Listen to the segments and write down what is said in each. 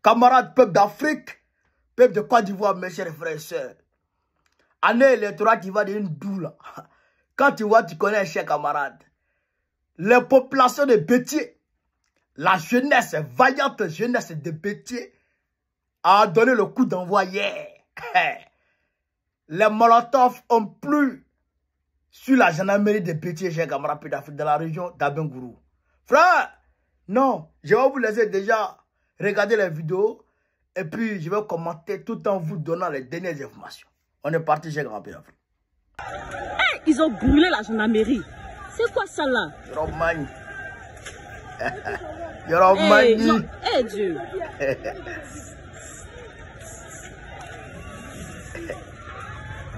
Camarades, peuple d'Afrique, peuple de Côte d'Ivoire, mes chers frères et sœurs. Année électorale qui va devenir doule. Quand tu vois, tu connais, chers camarades. Les populations de Bétier, la jeunesse, vaillante jeunesse de Bétier, a donné le coup d'envoi hier. Les Molotov ont plu sur la gendarmerie de Bétier, chers camarades d'Afrique, dans la région d'Abengourou. Frère, non, je vais vous laisser déjà regarder les vidéos et puis je vais commenter tout en vous donnant les dernières informations. On est parti chez Grand Pédafrique. Hey, ils ont brûlé la gendarmerie. C'est quoi ça là? Yoromani. Yoromani. Eh Dieu.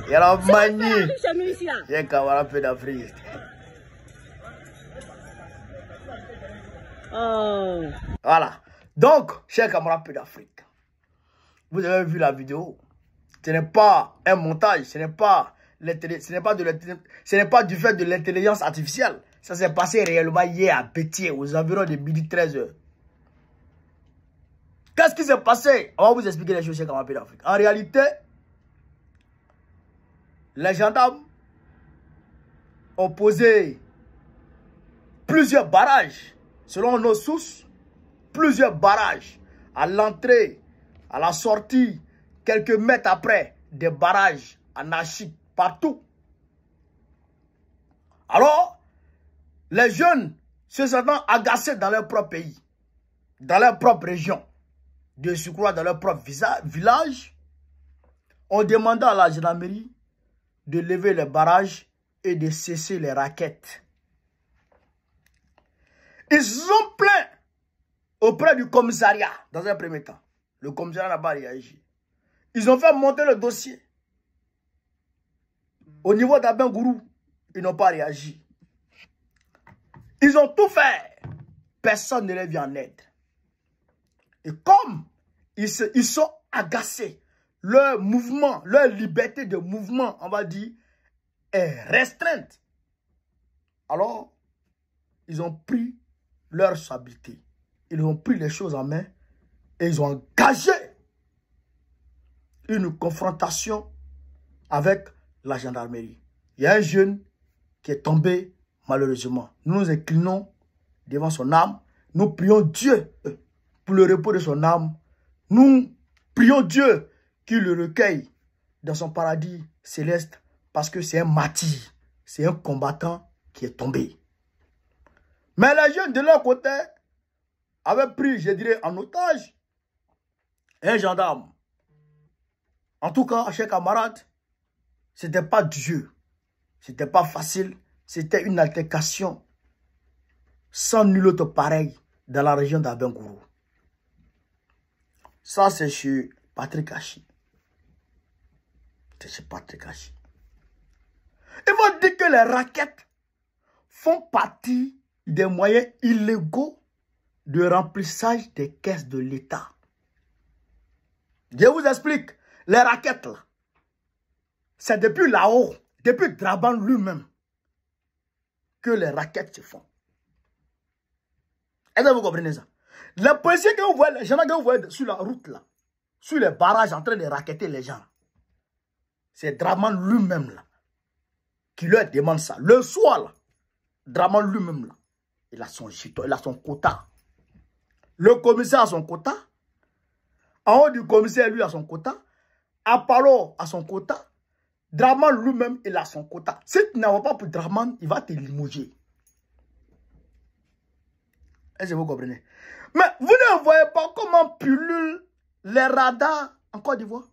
Yoromani. J'ai Grand Pédafrique. Oh. Voilà. Donc, chers camarades d'Afrique, vous avez vu la vidéo. Ce n'est pas un montage, ce n'est pas du fait de l'intelligence artificielle. Ça s'est passé réellement hier à Bétier, aux environs de midi 13h. Qu'est-ce qui s'est passé? On va vous expliquer les choses, chers camarades d'Afrique. En réalité, les gendarmes ont posé plusieurs barrages, selon nos sources, plusieurs barrages à l'entrée, à la sortie, quelques mètres après, des barrages anarchiques partout. Alors, les jeunes se sentant agacés dans leur propre pays, dans leur propre région, de surcroît dans leur propre village, ont demandé à la gendarmerie de lever les barrages et de cesser les raquettes. Ils ont plaint auprès du commissariat, dans un premier temps. Le commissariat n'a pas réagi. Ils ont fait monter le dossier. Au niveau d'Abengourou, ils n'ont pas réagi. Ils ont tout fait. Personne ne les vient en aide. Et comme ils sont agacés, leur mouvement, leur liberté de mouvement, on va dire, est restreinte. Alors, ils ont pris leur responsabilité. Ils ont pris les choses en main et ils ont engagé une confrontation avec la gendarmerie. Il y a un jeune qui est tombé malheureusement. Nous nous inclinons devant son âme. Nous prions Dieu pour le repos de son âme. Nous prions Dieu qu'il le recueille dans son paradis céleste parce que c'est un martyr. C'est un combattant qui est tombé. Mais les jeunes de leur côté avaient pris, je dirais, en otage un gendarme. En tout cas, chers camarades, ce n'était pas Dieu. Ce n'était pas facile. C'était une altercation sans nul autre pareil dans la région d'Abengourou. Ça, c'est chez Patrick Hachi. C'est chez Patrick Hachi. Il faut dire que les raquettes font partie des moyens illégaux de remplissage des caisses de l'État. Je vous explique. Les raquettes, là, c'est depuis là-haut, depuis Draban lui-même, que les raquettes se font. Est-ce que vous comprenez ça? Les policiers que vous voyez, les gens que vous voyez sur la route, là, sur les barrages en train de raqueter les gens, c'est Draman lui-même, là, qui leur demande ça. Le soir, là, Draman lui-même, là, il a son giton, il a son quota. Le commissaire a son quota. En haut du commissaire, lui, a son quota. Apollo a son quota. Draman lui-même, il a son quota. Si tu n'en vas pas pour Draman, il va te limoger. Est-ce que vous comprenez? Mais vous ne voyez pas comment pullulent les radars en Côte d'Ivoire?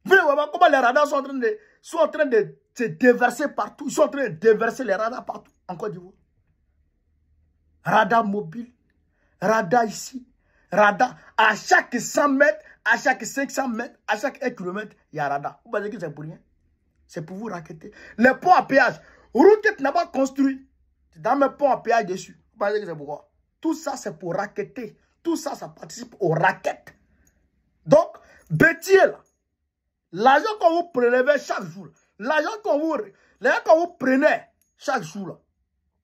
Vous ne voyez pas comment les radars sont en train de se déverser partout. Ils sont en train de déverser les radars partout en Côte d'Ivoire. Radar mobile, radar ici, radar à chaque 100 mètres, à chaque 500 mètres, à chaque 1 km, il y a un radar. Vous pensez que c'est pour rien? C'est pour vous raqueter. Les ponts à péage, Rocket n'a pas construit. C'est dans mes ponts à péage dessus. Vous pensez que c'est pourquoi? Tout ça, c'est pour raqueter. Tout ça, ça participe aux raquettes. Donc, Bétier, l'argent qu'on vous prélevez chaque jour, l'argent qu'on vous prenez chaque jour, là,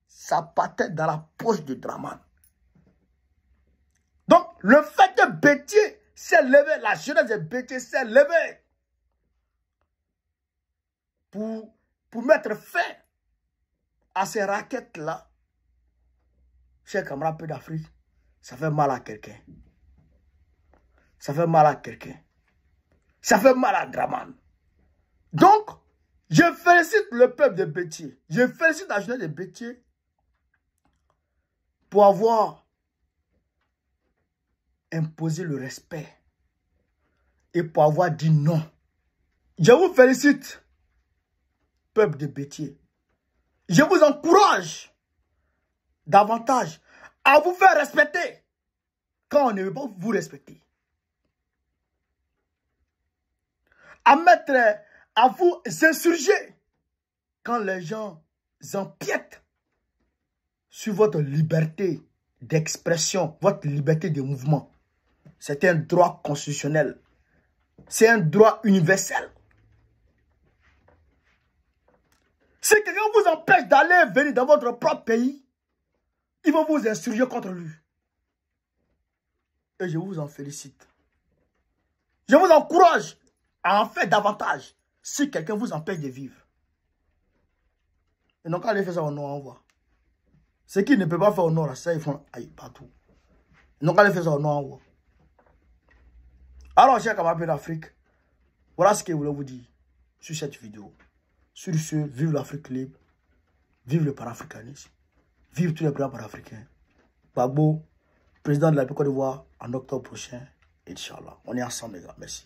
ça partait dans la poche de Draman. Donc, le fait que Béthié s'est levé, la jeunesse de Béthié s'est levée pour mettre fin à ces raquettes-là, chers camarades peu d'Afrique, ça fait mal à quelqu'un. Ça fait mal à quelqu'un. Ça fait mal à Draman. Donc, je félicite le peuple de Béthié. Je félicite la jeunesse de Béthié pour avoir imposé le respect et pour avoir dit non. Je vous félicite, peuple de Béthié. Je vous encourage davantage à vous faire respecter quand on ne veut pas vous respecter. À vous insurger quand les gens empiètent sur votre liberté d'expression, votre liberté de mouvement. C'est un droit constitutionnel. C'est un droit universel. Si quelqu'un vous empêche d'aller venir dans votre propre pays, il va vous insurger contre lui. Et je vous en félicite. Je vous encourage à en faire davantage si quelqu'un vous empêche de vivre. Et donc, quand ils font ça au nord, on voit. Ce qu'ils ne peuvent pas faire au nord, ça, ils font partout. Et donc, quand ils font ça au nord, on voit. Alors, chers camarades d'Afrique, voilà ce que je voulais vous dire sur cette vidéo. Sur ce, vive l'Afrique libre, vive le panafricanisme, vive tous les présidents panafricains. Gbagbo, président de la Côte d'Ivoire, en octobre prochain, Inch'Allah. On est ensemble, les gars. Merci.